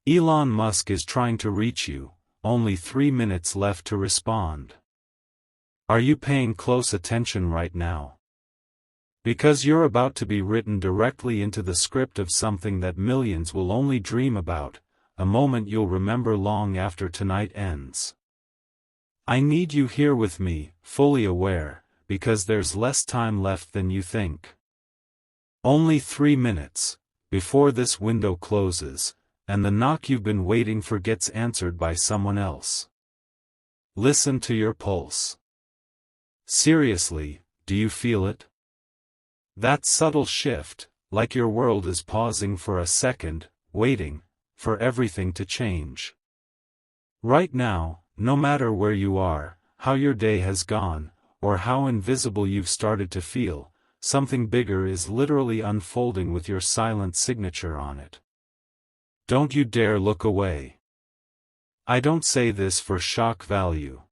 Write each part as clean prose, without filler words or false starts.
Elon Musk is trying to reach you, only 3 minutes left to respond. Are you paying close attention right now? Because you're about to be written directly into the script of something that millions will only dream about, a moment you'll remember long after tonight ends. I need you here with me, fully aware, because there's less time left than you think. Only 3 minutes, before this window closes, and the knock you've been waiting for gets answered by someone else. Listen to your pulse. Seriously, do you feel it? That subtle shift, like your world is pausing for a second, waiting for everything to change. Right now, no matter where you are, how your day has gone, or how invisible you've started to feel, something bigger is literally unfolding with your silent signature on it. Don't you dare look away. I don't say this for shock value.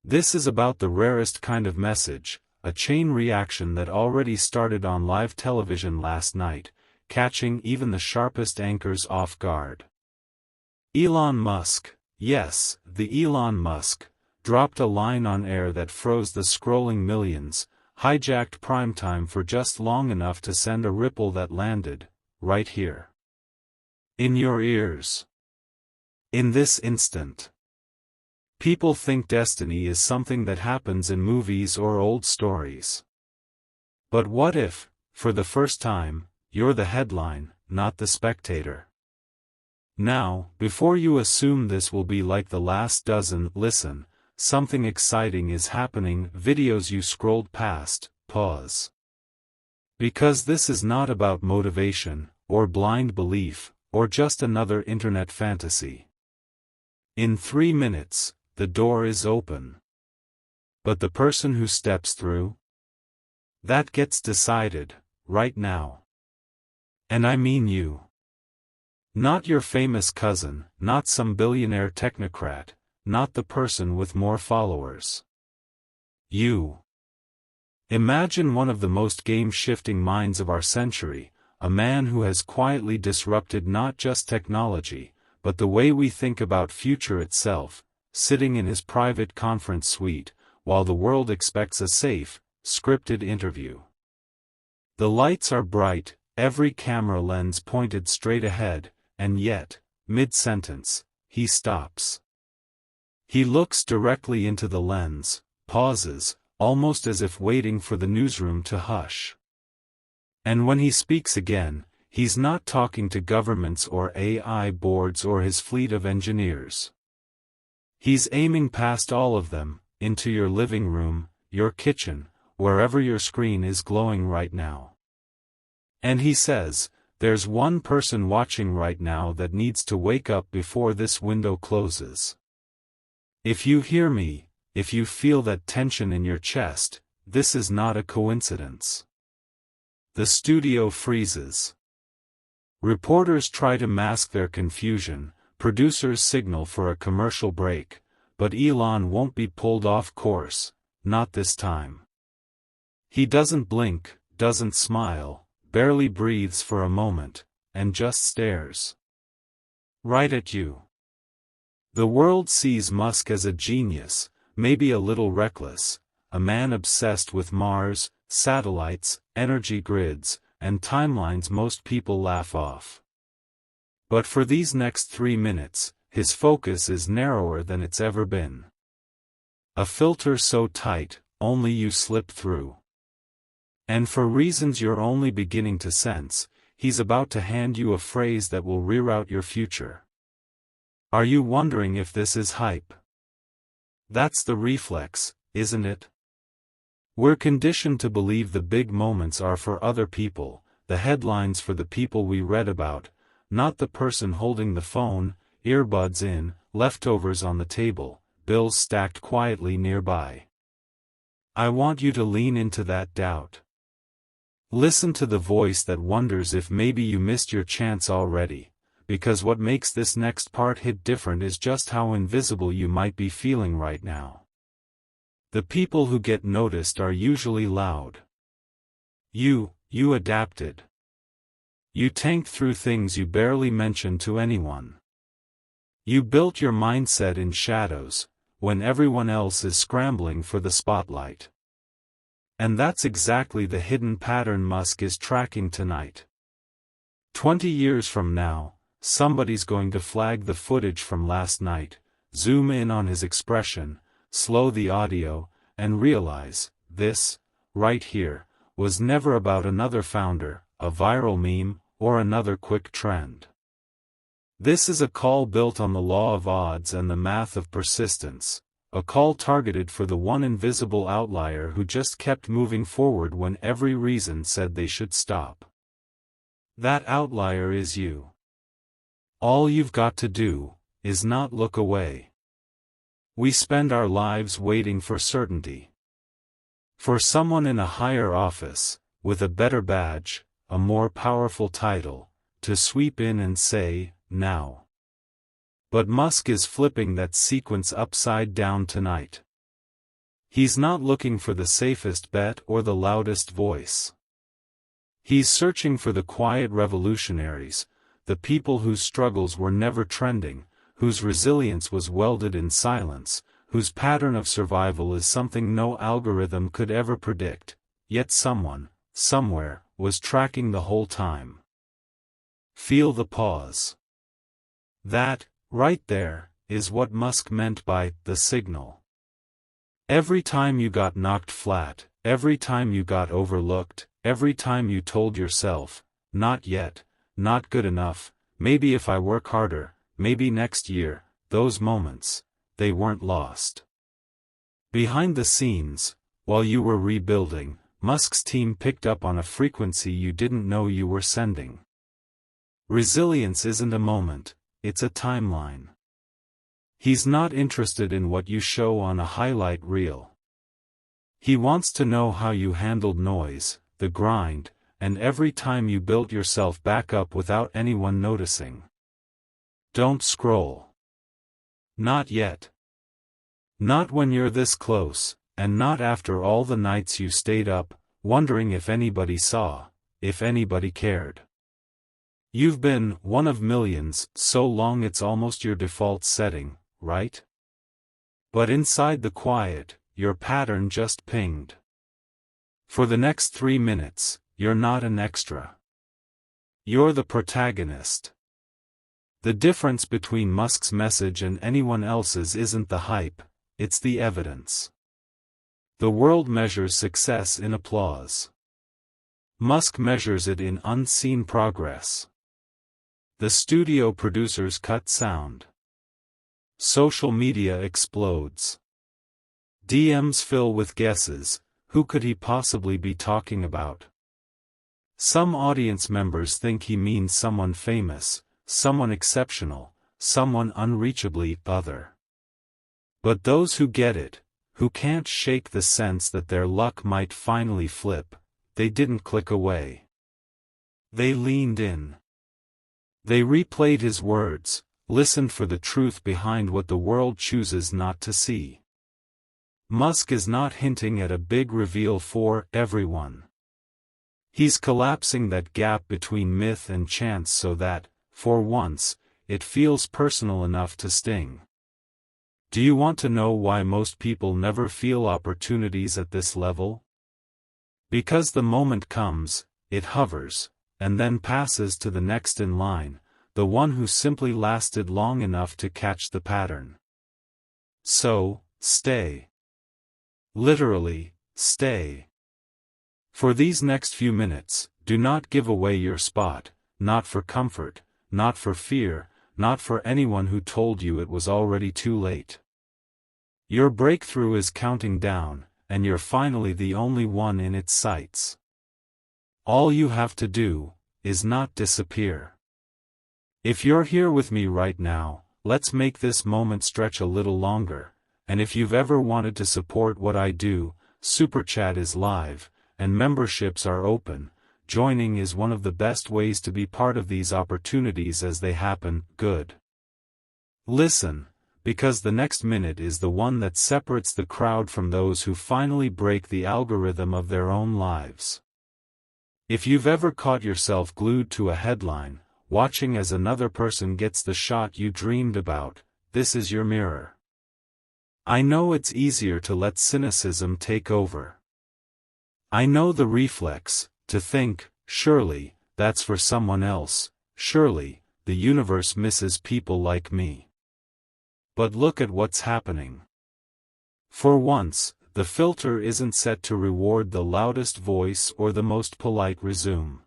This is about the rarest kind of message, a chain reaction that already started on live television last night, catching even the sharpest anchors off guard. Elon Musk, yes, the Elon Musk, dropped a line on air that froze the scrolling millions, hijacked primetime for just long enough to send a ripple that landed, right here. In your ears. In this instant. People think destiny is something that happens in movies or old stories. But what if, for the first time, you're the headline, not the spectator? Now, before you assume this will be like the last dozen, listen, something exciting is happening. Videos you scrolled past, pause. Because this is not about motivation, or blind belief, or just another internet fantasy. In 3 minutes, the door is open. But the person who steps through? That gets decided, right now. And I mean you. Not your famous cousin, not some billionaire technocrat, not the person with more followers. You. Imagine one of the most game-shifting minds of our century, a man who has quietly disrupted not just technology, but the way we think about future itself, sitting in his private conference suite, while the world expects a safe, scripted interview. The lights are bright, every camera lens pointed straight ahead, and yet, mid-sentence, he stops. He looks directly into the lens, pauses, almost as if waiting for the newsroom to hush. And when he speaks again, he's not talking to governments or AI boards or his fleet of engineers. He's aiming past all of them, into your living room, your kitchen, wherever your screen is glowing right now. And he says, there's one person watching right now that needs to wake up before this window closes. If you hear me, if you feel that tension in your chest, this is not a coincidence. The studio freezes. Reporters try to mask their confusion, producers signal for a commercial break, but Elon won't be pulled off course, not this time. He doesn't blink, doesn't smile, barely breathes for a moment, and just stares. Right at you. The world sees Musk as a genius, maybe a little reckless, a man obsessed with Mars, satellites, energy grids, and timelines most people laugh off. But for these next 3 minutes, his focus is narrower than it's ever been. A filter so tight, only you slip through. And for reasons you're only beginning to sense, he's about to hand you a phrase that will reroute your future. Are you wondering if this is hype? That's the reflex, isn't it? We're conditioned to believe the big moments are for other people, the headlines for the people we read about, not the person holding the phone, earbuds in, leftovers on the table, bills stacked quietly nearby. I want you to lean into that doubt. Listen to the voice that wonders if maybe you missed your chance already, because what makes this next part hit different is just how invisible you might be feeling right now. The people who get noticed are usually loud. You adapted. You tanked through things you barely mentioned to anyone. You built your mindset in shadows, when everyone else is scrambling for the spotlight. And that's exactly the hidden pattern Musk is tracking tonight. 20 years from now, somebody's going to flag the footage from last night, zoom in on his expression, slow the audio, and realize, this, right here, was never about another founder, a viral meme, or another quick trend. This is a call built on the law of odds and the math of persistence, a call targeted for the one invisible outlier who just kept moving forward when every reason said they should stop. That outlier is you. All you've got to do is not look away. We spend our lives waiting for certainty. For someone in a higher office, with a better badge, a more powerful title, to sweep in and say, now. But Musk is flipping that sequence upside down tonight. He's not looking for the safest bet or the loudest voice. He's searching for the quiet revolutionaries, the people whose struggles were never trending, whose resilience was welded in silence, whose pattern of survival is something no algorithm could ever predict, yet someone, somewhere, was tracking the whole time. Feel the pause. That, right there, is what Musk meant by the signal. Every time you got knocked flat, every time you got overlooked, every time you told yourself, not yet, not good enough, maybe if I work harder, maybe next year, those moments, they weren't lost. Behind the scenes, while you were rebuilding, Musk's team picked up on a frequency you didn't know you were sending. Resilience isn't a moment, it's a timeline. He's not interested in what you show on a highlight reel. He wants to know how you handled noise, the grind, and every time you built yourself back up without anyone noticing. Don't scroll. Not yet. Not when you're this close, and not after all the nights you stayed up, wondering if anybody saw, if anybody cared. You've been one of millions so long it's almost your default setting, right? But inside the quiet, your pattern just pinged. For the next 3 minutes, you're not an extra. You're the protagonist. The difference between Musk's message and anyone else's isn't the hype, it's the evidence. The world measures success in applause. Musk measures it in unseen progress. The studio producers cut sound. Social media explodes. DMs fill with guesses, who could he possibly be talking about? Some audience members think he means someone famous, someone exceptional, someone unreachably other. But those who get it, who can't shake the sense that their luck might finally flip, they didn't click away. They leaned in. They replayed his words, listened for the truth behind what the world chooses not to see. Musk is not hinting at a big reveal for everyone. He's collapsing that gap between myth and chance so that, for once, it feels personal enough to sting. Do you want to know why most people never feel opportunities at this level? Because the moment comes, it hovers, and then passes to the next in line, the one who simply lasted long enough to catch the pattern. So, stay. Literally, stay. For these next few minutes, do not give away your spot, not for comfort, not for fear, not for anyone who told you it was already too late. Your breakthrough is counting down, and you're finally the only one in its sights. All you have to do is not disappear. If you're here with me right now, let's make this moment stretch a little longer, and if you've ever wanted to support what I do, Super Chat is live, and memberships are open. Joining is one of the best ways to be part of these opportunities as they happen. Good. Listen, because the next minute is the one that separates the crowd from those who finally break the algorithm of their own lives. If you've ever caught yourself glued to a headline, watching as another person gets the shot you dreamed about, this is your mirror. I know it's easier to let cynicism take over. I know the reflex, to think, surely, that's for someone else, surely, the universe misses people like me. But look at what's happening. For once, the filter isn't set to reward the loudest voice or the most polite resume.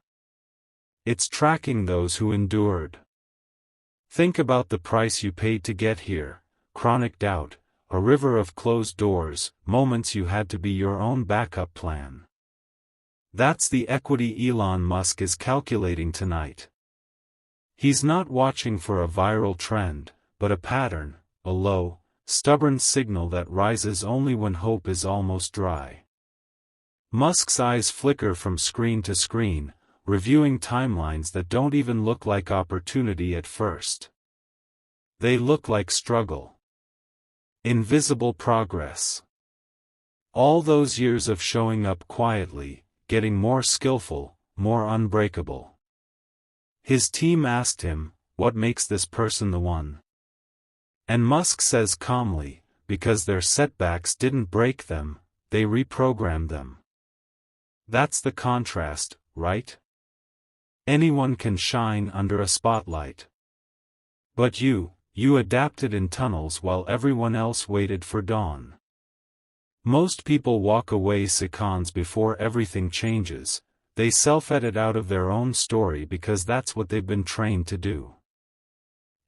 It's tracking those who endured. Think about the price you paid to get here: chronic doubt, a river of closed doors, moments you had to be your own backup plan. That's the equity Elon Musk is calculating tonight. He's not watching for a viral trend, but a pattern, a low, stubborn signal that rises only when hope is almost dry. Musk's eyes flicker from screen to screen, reviewing timelines that don't even look like opportunity at first. They look like struggle. Invisible progress. All those years of showing up quietly, getting more skillful, more unbreakable. His team asked him, "What makes this person the one?" And Musk says calmly, "Because their setbacks didn't break them, they reprogrammed them." That's the contrast, right? Anyone can shine under a spotlight. But you adapted in tunnels while everyone else waited for dawn. Most people walk away seconds before everything changes. They self-edit out of their own story because that's what they've been trained to do.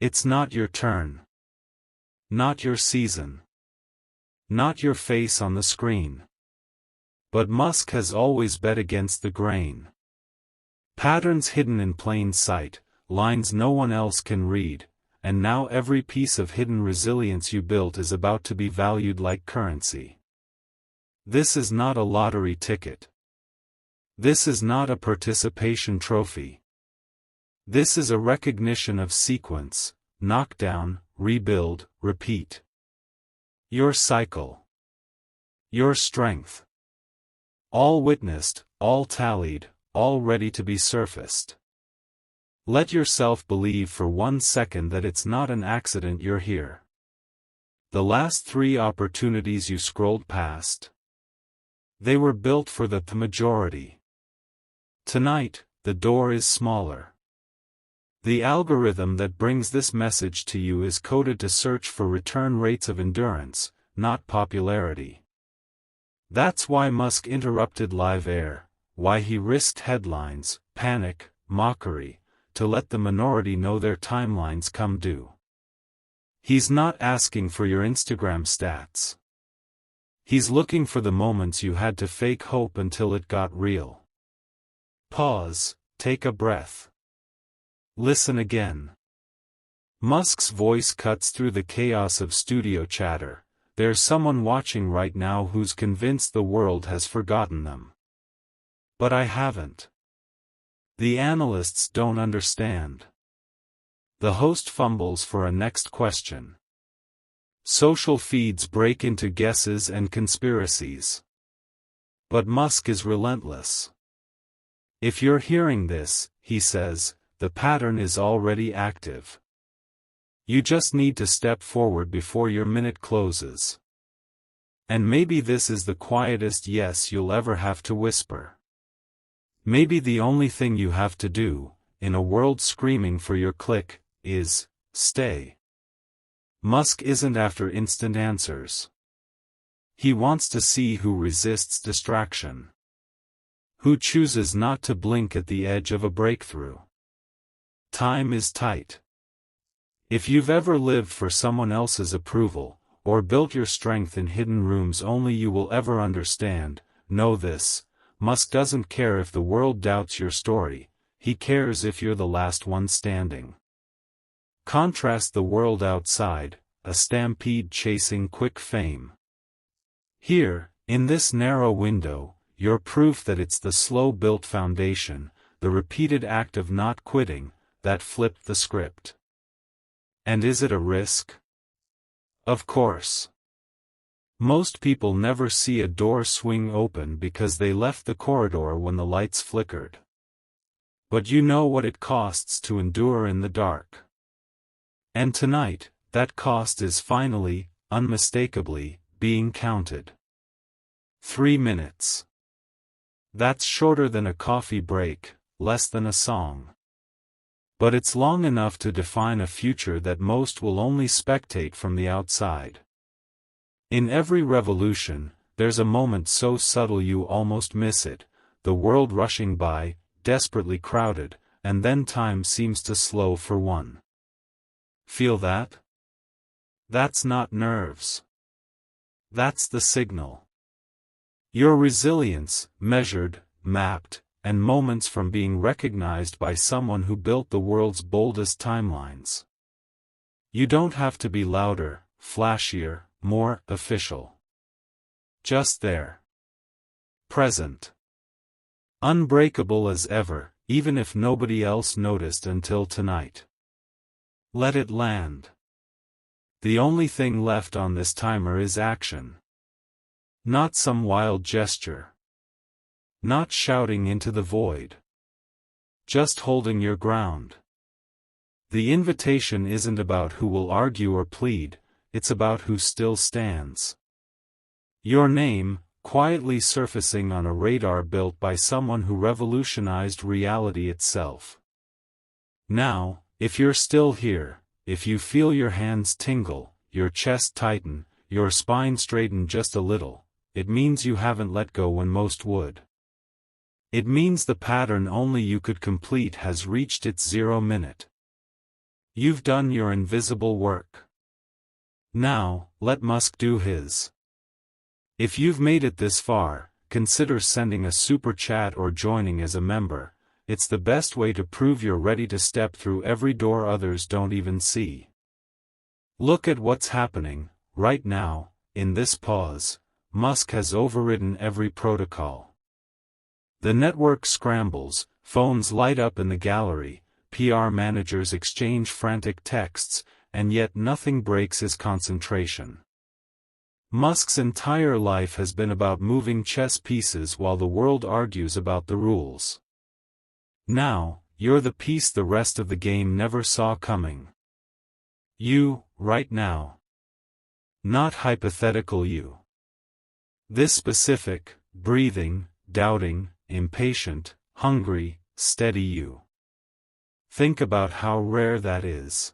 It's not your turn. Not your season. Not your face on the screen. But Musk has always bet against the grain. Patterns hidden in plain sight, lines no one else can read, and now every piece of hidden resilience you built is about to be valued like currency. This is not a lottery ticket. This is not a participation trophy. This is a recognition of sequence: knockdown, rebuild, repeat. Your cycle. Your strength. All witnessed, all tallied, all ready to be surfaced. Let yourself believe for 1 second that it's not an accident you're here. The last 3 opportunities you scrolled past. They were built for the majority. Tonight, the door is smaller. The algorithm that brings this message to you is coded to search for return rates of endurance, not popularity. That's why Musk interrupted live air, why he risked headlines, panic, mockery, to let the minority know their timelines come due. He's not asking for your Instagram stats. He's looking for the moments you had to fake hope until it got real. Pause, take a breath. Listen again. Musk's voice cuts through the chaos of studio chatter. There's someone watching right now who's convinced the world has forgotten them. But I haven't. The analysts don't understand. The host fumbles for a next question. Social feeds break into guesses and conspiracies. But Musk is relentless. If you're hearing this, he says, the pattern is already active. You just need to step forward before your minute closes. And maybe this is the quietest yes you'll ever have to whisper. Maybe the only thing you have to do, in a world screaming for your click, is stay. Musk isn't after instant answers. He wants to see who resists distraction. Who chooses not to blink at the edge of a breakthrough. Time is tight. If you've ever lived for someone else's approval, or built your strength in hidden rooms only you will ever understand, know this: Musk doesn't care if the world doubts your story, he cares if you're the last one standing. Contrast the world outside, a stampede chasing quick fame. Here, in this narrow window, you're proof that it's the slow-built foundation, the repeated act of not quitting, that flipped the script. And is it a risk? Of course. Most people never see a door swing open because they left the corridor when the lights flickered. But you know what it costs to endure in the dark. And tonight, that cost is finally, unmistakably, being counted. 3 minutes. That's shorter than a coffee break, less than a song. But it's long enough to define a future that most will only spectate from the outside. In every revolution, there's a moment so subtle you almost miss it, the world rushing by, desperately crowded, and then time seems to slow for one. Feel that? That's not nerves. That's the signal. Your resilience, measured, mapped, and moments from being recognized by someone who built the world's boldest timelines. You don't have to be louder, flashier, more official. Just there. Present. Unbreakable as ever, even if nobody else noticed until tonight. Let it land. The only thing left on this timer is action. Not some wild gesture. Not shouting into the void. Just holding your ground. The invitation isn't about who will argue or plead, it's about who still stands. Your name, quietly surfacing on a radar built by someone who revolutionized reality itself. Now, if you're still here, if you feel your hands tingle, your chest tighten, your spine straighten just a little, it means you haven't let go when most would. It means the pattern only you could complete has reached its 0 minute. You've done your invisible work. Now, let Musk do his. If you've made it this far, consider sending a super chat or joining as a member. It's the best way to prove you're ready to step through every door others don't even see. Look at what's happening, right now, in this pause. Musk has overridden every protocol. The network scrambles, phones light up in the gallery, PR managers exchange frantic texts, and yet nothing breaks his concentration. Musk's entire life has been about moving chess pieces while the world argues about the rules. Now, you're the piece the rest of the game never saw coming. You, right now. Not hypothetical you. This specific, breathing, doubting, impatient, hungry, steady you. Think about how rare that is.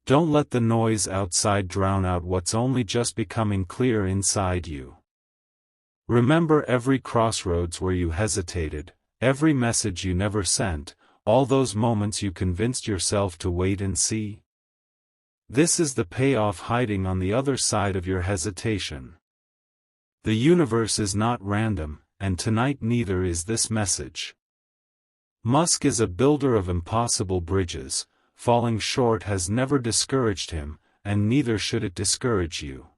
Don't let the noise outside drown out what's only just becoming clear inside you. Remember every crossroads where you hesitated, every message you never sent, all those moments you convinced yourself to wait and see. This is the payoff hiding on the other side of your hesitation. The universe is not random, and tonight neither is this message. Musk is a builder of impossible bridges. Falling short has never discouraged him, and neither should it discourage you.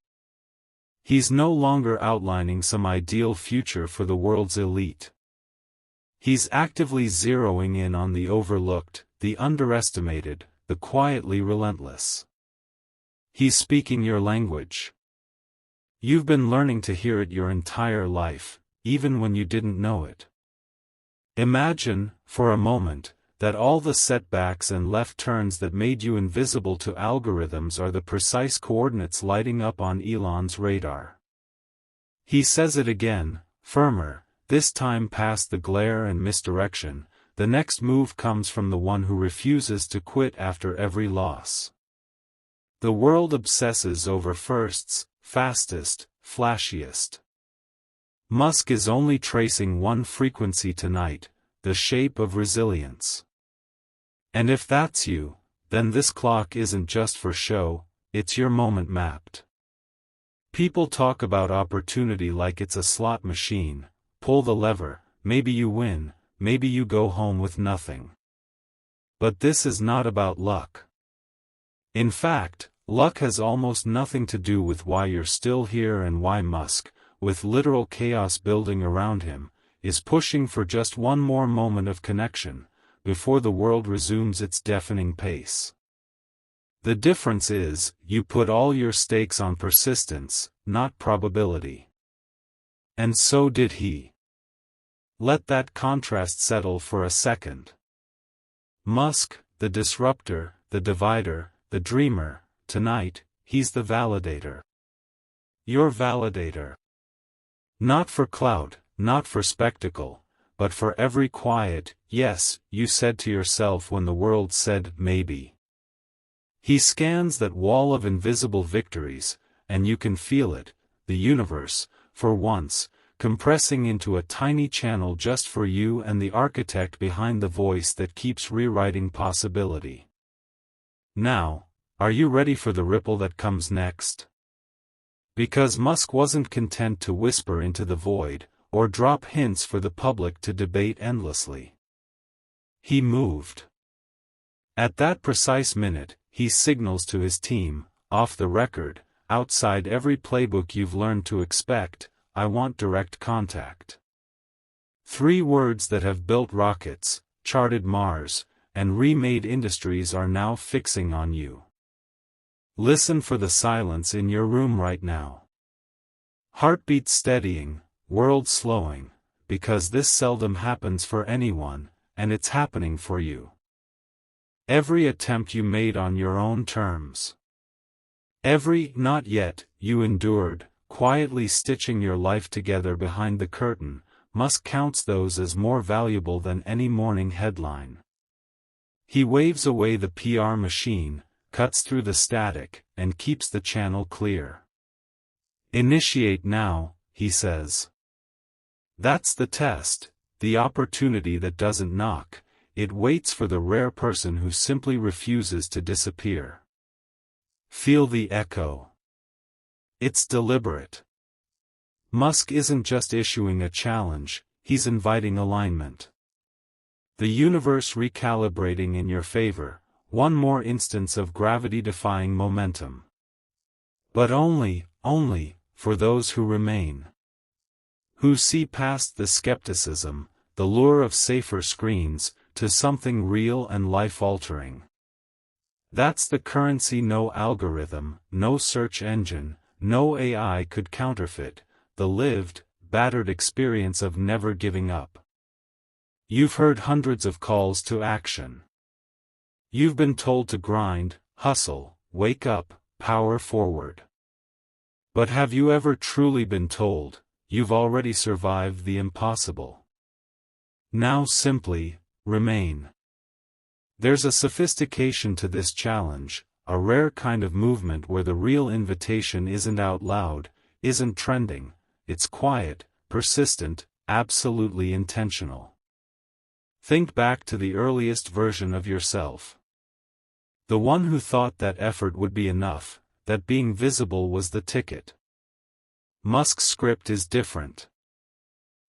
He's no longer outlining some ideal future for the world's elite. He's actively zeroing in on the overlooked, the underestimated, the quietly relentless. He's speaking your language. You've been learning to hear it your entire life, even when you didn't know it. Imagine, for a moment, that all the setbacks and left turns that made you invisible to algorithms are the precise coordinates lighting up on Elon's radar. He says it again, firmer, this time past the glare and misdirection. The next move comes from the one who refuses to quit after every loss. The world obsesses over firsts, fastest, flashiest. Musk is only tracing one frequency tonight, the shape of resilience. And if that's you, then this clock isn't just for show, it's your moment mapped. People talk about opportunity like it's a slot machine. Pull the lever, maybe you win, maybe you go home with nothing. But this is not about luck. In fact, luck has almost nothing to do with why you're still here and why Musk, with literal chaos building around him, is pushing for just one more moment of connection, before the world resumes its deafening pace. The difference is, you put all your stakes on persistence, not probability. And so did he. Let that contrast settle for a second. Musk, the disruptor, the divider, the dreamer, tonight, he's the validator. Your validator. Not for clout, not for spectacle, but for every quiet yes you said to yourself when the world said maybe. He scans that wall of invisible victories, and you can feel it, the universe, for once, compressing into a tiny channel just for you and the architect behind the voice that keeps rewriting possibility. Now, are you ready for the ripple that comes next? Because Musk wasn't content to whisper into the void, or drop hints for the public to debate endlessly. He moved. At that precise minute, he signals to his team, off the record, outside every playbook you've learned to expect, I want direct contact. 3 words that have built rockets, charted Mars, and remade industries are now fixing on you. Listen for the silence in your room right now. Heartbeat steadying, world slowing, because this seldom happens for anyone, and it's happening for you. Every attempt you made on your own terms. Every not yet you endured, quietly stitching your life together behind the curtain, Musk counts those as more valuable than any morning headline. He waves away the PR machine, cuts through the static, and keeps the channel clear. Initiate now, he says. That's the test, the opportunity that doesn't knock, it waits for the rare person who simply refuses to disappear. Feel the echo. It's deliberate. Musk isn't just issuing a challenge, he's inviting alignment. The universe recalibrating in your favor, one more instance of gravity-defying momentum. But only for those who remain. Who see past the skepticism, the lure of safer screens, to something real and life-altering. That's the currency no algorithm, no search engine, no AI could counterfeit, the lived, battered experience of never giving up. You've heard hundreds of calls to action. You've been told to grind, hustle, wake up, power forward. But have you ever truly been told, you've already survived the impossible? Now simply, remain. There's a sophistication to this challenge, a rare kind of movement where the real invitation isn't out loud, isn't trending, it's quiet, persistent, absolutely intentional. Think back to the earliest version of yourself. The one who thought that effort would be enough, that being visible was the ticket. Musk's script is different.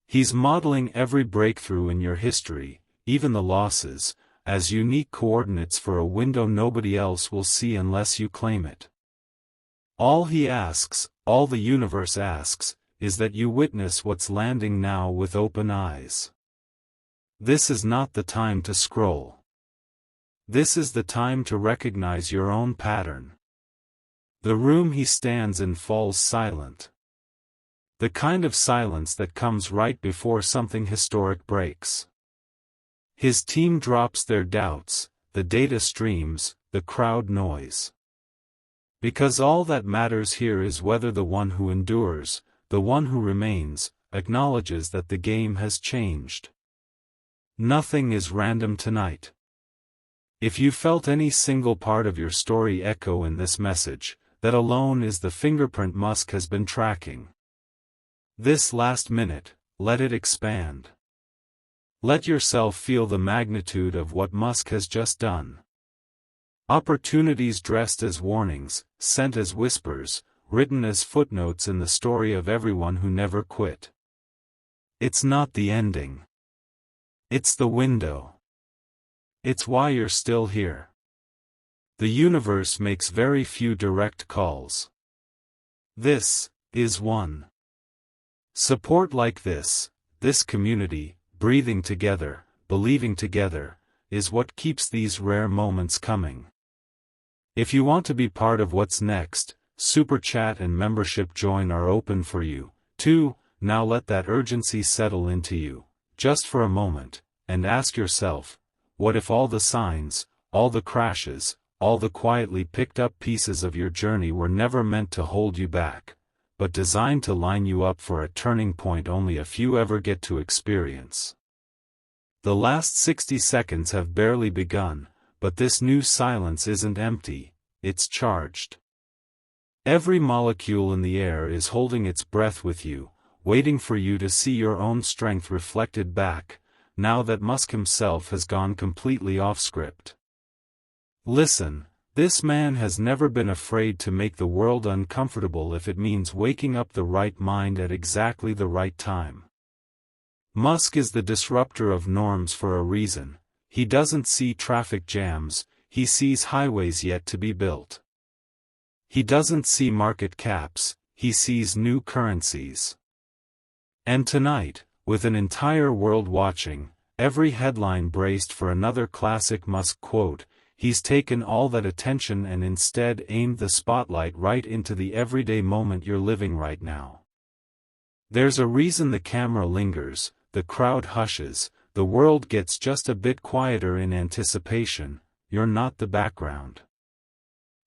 He's modeling every breakthrough in your history, even the losses, as unique coordinates for a window nobody else will see unless you claim it. All he asks, all the universe asks, is that you witness what's landing now with open eyes. This is not the time to scroll. This is the time to recognize your own pattern. The room he stands in falls silent. The kind of silence that comes right before something historic breaks. His team drops their doubts, the data streams, the crowd noise. Because all that matters here is whether the one who endures, the one who remains, acknowledges that the game has changed. Nothing is random tonight. If you felt any single part of your story echo in this message, that alone is the fingerprint Musk has been tracking. This last minute, let it expand. Let yourself feel the magnitude of what Musk has just done. Opportunities dressed as warnings, sent as whispers, written as footnotes in the story of everyone who never quit. It's not the ending. It's the window. It's why you're still here. The universe makes very few direct calls. This is one. Support like this community, breathing together, believing together, is what keeps these rare moments coming. If you want to be part of what's next, Super Chat and membership join are open for you, too. Now let that urgency settle into you. just for a moment, and ask yourself, what if all the signs, all the crashes, all the quietly picked up pieces of your journey were never meant to hold you back, but designed to line you up for a turning point only a few ever get to experience? The last 60 seconds have barely begun, but this new silence isn't empty, it's charged. Every molecule in the air is holding its breath with you, waiting for you to see your own strength reflected back, now that Musk himself has gone completely off script. Listen, this man has never been afraid to make the world uncomfortable if it means waking up the right mind at exactly the right time. Musk is the disruptor of norms for a reason. He doesn't see traffic jams, he sees highways yet to be built. He doesn't see market caps, he sees new currencies. And tonight, with an entire world watching, every headline braced for another classic Musk quote, he's taken all that attention and instead aimed the spotlight right into the everyday moment you're living right now. There's a reason the camera lingers, the crowd hushes, the world gets just a bit quieter in anticipation. You're not the background.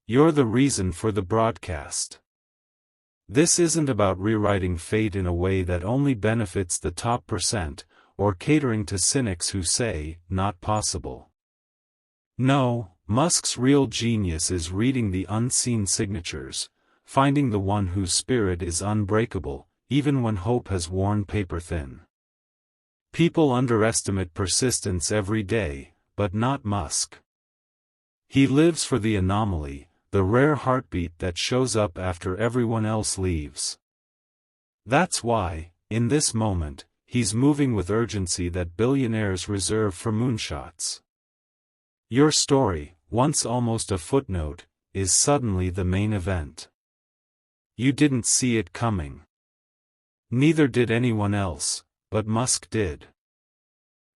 You're the reason for the broadcast. This isn't about rewriting fate in a way that only benefits the top %, or catering to cynics who say, not possible. No, Musk's real genius is reading the unseen signatures, finding the one whose spirit is unbreakable, even when hope has worn paper thin. People underestimate persistence every day, but not Musk. He lives for the anomaly, the rare heartbeat that shows up after everyone else leaves. That's why, in this moment, he's moving with urgency that billionaires reserve for moonshots. Your story, once almost a footnote, is suddenly the main event. You didn't see it coming. Neither did anyone else, but Musk did.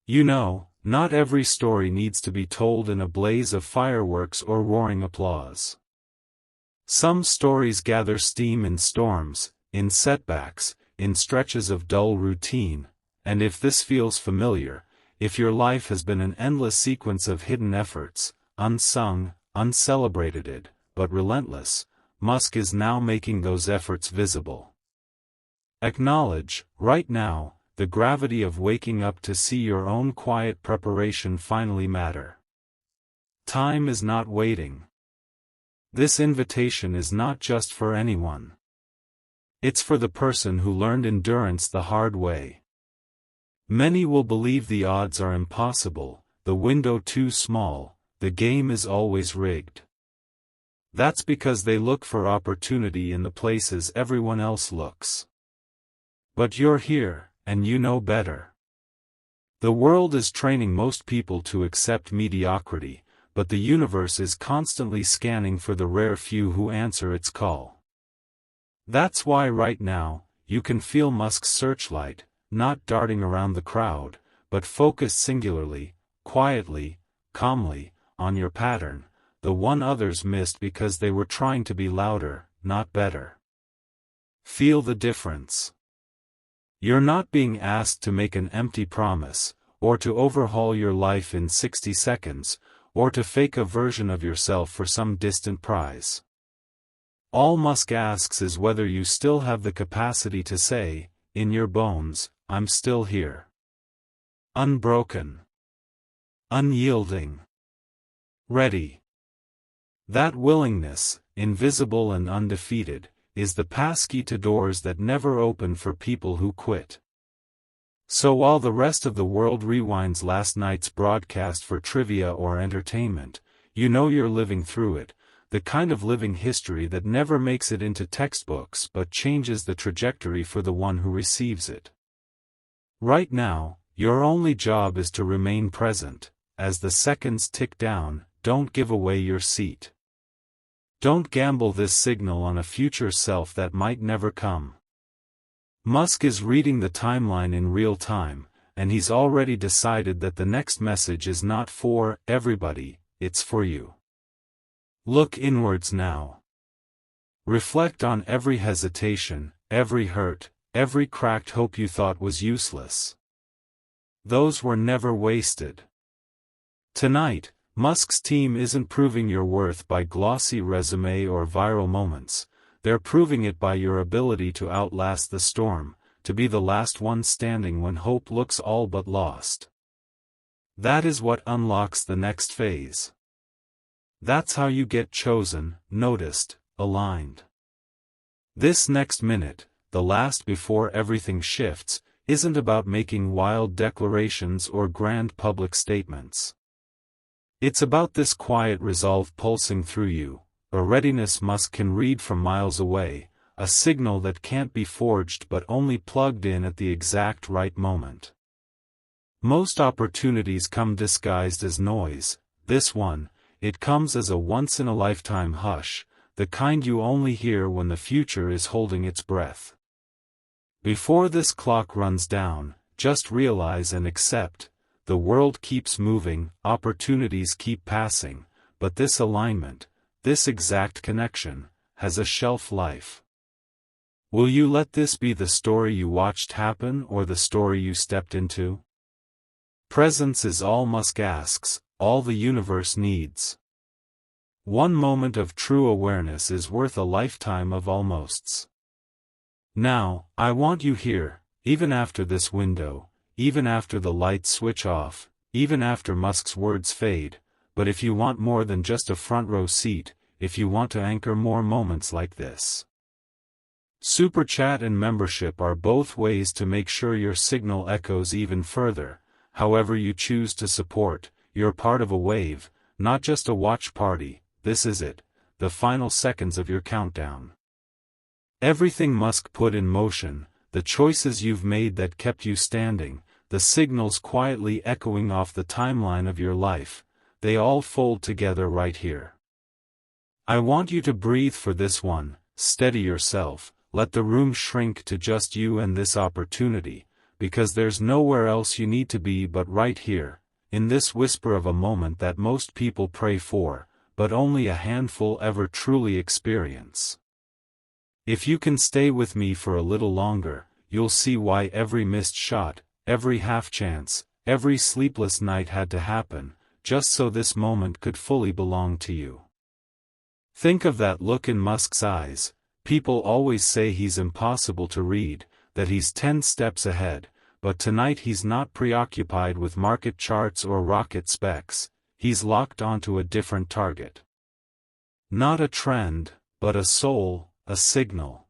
You know, not every story needs to be told in a blaze of fireworks or roaring applause. Some stories gather steam in storms, in setbacks, in stretches of dull routine, and if this feels familiar, if your life has been an endless sequence of hidden efforts, unsung, uncelebrated, but relentless, Musk is now making those efforts visible. Acknowledge, right now, the gravity of waking up to see your own quiet preparation finally matter. Time is not waiting. This invitation is not just for anyone. It's for the person who learned endurance the hard way. Many will believe the odds are impossible, the window too small, the game is always rigged. That's because they look for opportunity in the places everyone else looks. But you're here, and you know better. The world is training most people to accept mediocrity, but the universe is constantly scanning for the rare few who answer its call. That's why right now, you can feel Musk's searchlight, not darting around the crowd, but focused singularly, quietly, calmly, on your pattern, the one others missed because they were trying to be louder, not better. Feel the difference. You're not being asked to make an empty promise, or to overhaul your life in 60 seconds, or to fake a version of yourself for some distant prize. All Musk asks is whether you still have the capacity to say, in your bones, I'm still here. Unbroken. Unyielding. Ready. That willingness, invisible and undefeated, is the passkey to doors that never open for people who quit. So while the rest of the world rewinds last night's broadcast for trivia or entertainment, you know you're living through it, the kind of living history that never makes it into textbooks but changes the trajectory for the one who receives it. Right now, your only job is to remain present. As the seconds tick down, don't give away your seat. Don't gamble this signal on a future self that might never come. Musk is reading the timeline in real time, and he's already decided that the next message is not for everybody, it's for you. Look inwards now. Reflect on every hesitation, every hurt, every cracked hope you thought was useless. Those were never wasted. Tonight, Musk's team isn't proving your worth by glossy resume or viral moments, they're proving it by your ability to outlast the storm, to be the last one standing when hope looks all but lost. That is what unlocks the next phase. That's how you get chosen, noticed, aligned. This next minute, the last before everything shifts, isn't about making wild declarations or grand public statements. It's about this quiet resolve pulsing through you, a readiness Musk can read from miles away, a signal that can't be forged but only plugged in at the exact right moment. Most opportunities come disguised as noise. This one, it comes as a once-in-a-lifetime hush, the kind you only hear when the future is holding its breath. Before this clock runs down, just realize and accept, the world keeps moving, opportunities keep passing, but this alignment, this exact connection, has a shelf life. Will you let this be the story you watched happen or the story you stepped into? Presence is all Musk asks, all the universe needs. One moment of true awareness is worth a lifetime of almosts. Now, I want you here, even after this window, even after the lights switch off, even after Musk's words fade, but if you want more than just a front row seat, if you want to anchor more moments like this. Super Chat and membership are both ways to make sure your signal echoes even further. However you choose to support, you're part of a wave, not just a watch party. This is it, the final seconds of your countdown. Everything Musk put in motion, the choices you've made that kept you standing, the signals quietly echoing off the timeline of your life, they all fold together right here. I want you to breathe for this one, steady yourself, let the room shrink to just you and this opportunity, because there's nowhere else you need to be but right here, in this whisper of a moment that most people pray for, but only a handful ever truly experience. If you can stay with me for a little longer, you'll see why every missed shot, every half chance, every sleepless night had to happen, just so this moment could fully belong to you. Think of that look in Musk's eyes. People always say he's impossible to read, that he's 10 steps ahead, but tonight he's not preoccupied with market charts or rocket specs, he's locked onto a different target. Not a trend, but a soul, a signal.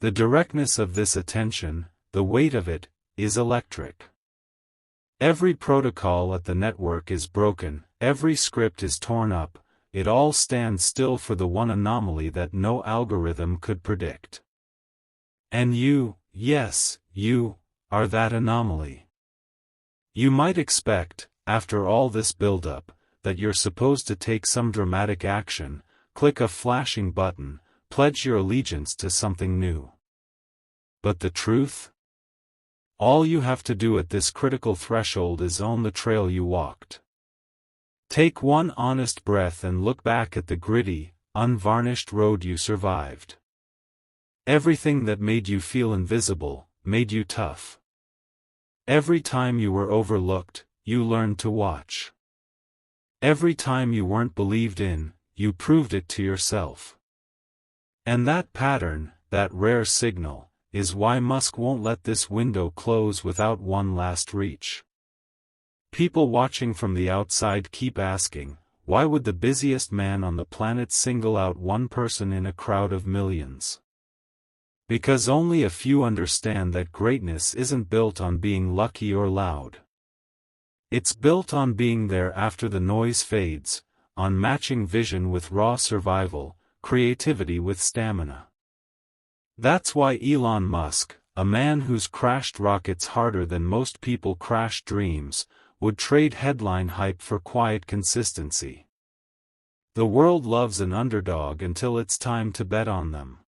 The directness of this attention, the weight of it, is electric. Every protocol at the network is broken, every script is torn up, it all stands still for the one anomaly that no algorithm could predict. And you, yes, you, are that anomaly. You might expect, after all this build-up, that you're supposed to take some dramatic action, click a flashing button, pledge your allegiance to something new. But the truth? All you have to do at this critical threshold is own the trail you walked. Take one honest breath and look back at the gritty, unvarnished road you survived. Everything that made you feel invisible, made you tough. Every time you were overlooked, you learned to watch. Every time you weren't believed in, you proved it to yourself. And that pattern, that rare signal, is why Musk won't let this window close without one last reach. People watching from the outside keep asking, why would the busiest man on the planet single out one person in a crowd of millions? Because only a few understand that greatness isn't built on being lucky or loud. It's built on being there after the noise fades, on matching vision with raw survival, creativity with stamina. That's why Elon Musk, a man who's crashed rockets harder than most people crash dreams, would trade headline hype for quiet consistency. The world loves an underdog until it's time to bet on them.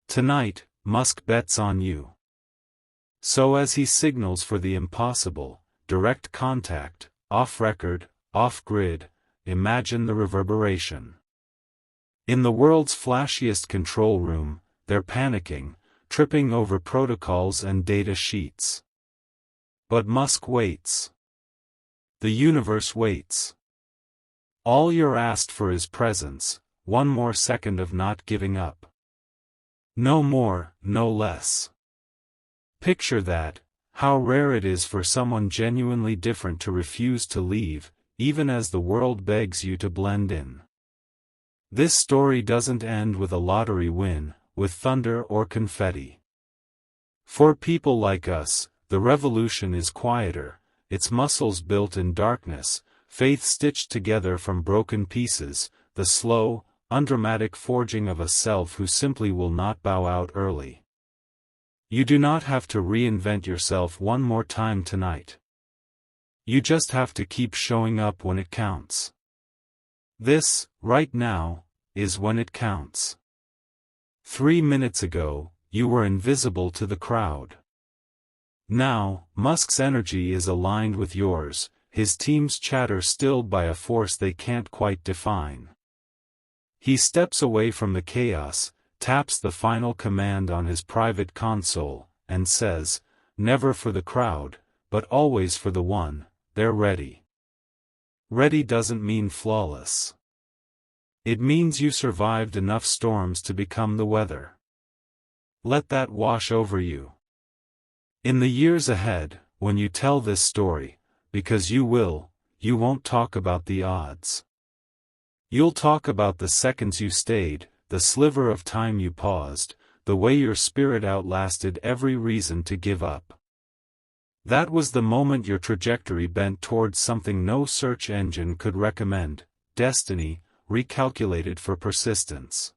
Tonight, Musk bets on you. So as he signals for the impossible, direct contact, off-record, off-grid, imagine the reverberation. In the world's flashiest control room, they're panicking, tripping over protocols and data sheets. But Musk waits. The universe waits. All you're asked for is presence, one more second of not giving up. No more, no less. Picture that, how rare it is for someone genuinely different to refuse to leave, even as the world begs you to blend in. This story doesn't end with a lottery win, with thunder or confetti. For people like us, the revolution is quieter, its muscles built in darkness, faith stitched together from broken pieces, the slow, undramatic forging of a self who simply will not bow out early. You do not have to reinvent yourself one more time tonight. You just have to keep showing up when it counts. This, right now, is when it counts. 3 minutes ago, you were invisible to the crowd. Now, Musk's energy is aligned with yours, his team's chatter stilled by a force they can't quite define. He steps away from the chaos, taps the final command on his private console, and says, "Never for the crowd, but always for the one, they're ready." Ready doesn't mean flawless. It means you survived enough storms to become the weather. Let that wash over you. In the years ahead, when you tell this story, because you will, you won't talk about the odds. You'll talk about the seconds you stayed, the sliver of time you paused, the way your spirit outlasted every reason to give up. That was the moment your trajectory bent towards something no search engine could recommend, destiny, recalculated for persistence.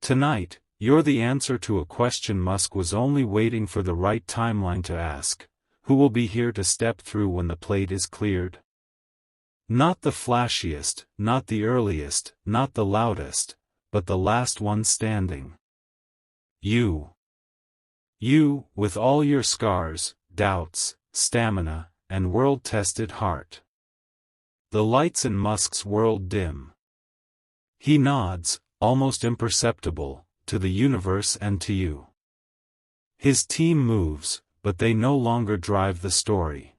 Tonight, you're the answer to a question Musk was only waiting for the right timeline to ask: who will be here to step through when the plate is cleared? Not the flashiest, not the earliest, not the loudest, but the last one standing. You. You, with all your scars, doubts, stamina, and world-tested heart. The lights in Musk's world dim. He nods, almost imperceptible, to the universe and to you. His team moves, but they no longer drive the story.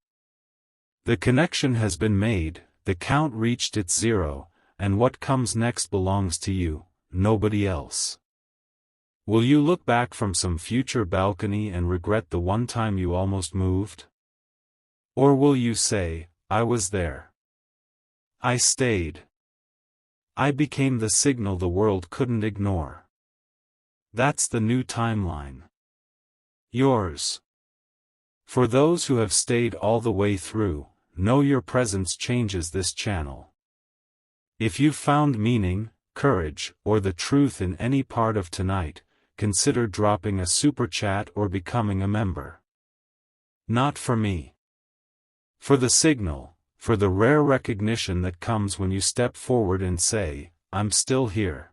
The connection has been made, the count reached its zero, and what comes next belongs to you, nobody else. Will you look back from some future balcony and regret the one time you almost moved? Or will you say, "I was there. I stayed. I became the signal the world couldn't ignore"? That's the new timeline. Yours. For those who have stayed all the way through, know your presence changes this channel. If you've found meaning, courage, or the truth in any part of tonight, consider dropping a super chat or becoming a member. Not for me. For the signal, for the rare recognition that comes when you step forward and say, "I'm still here."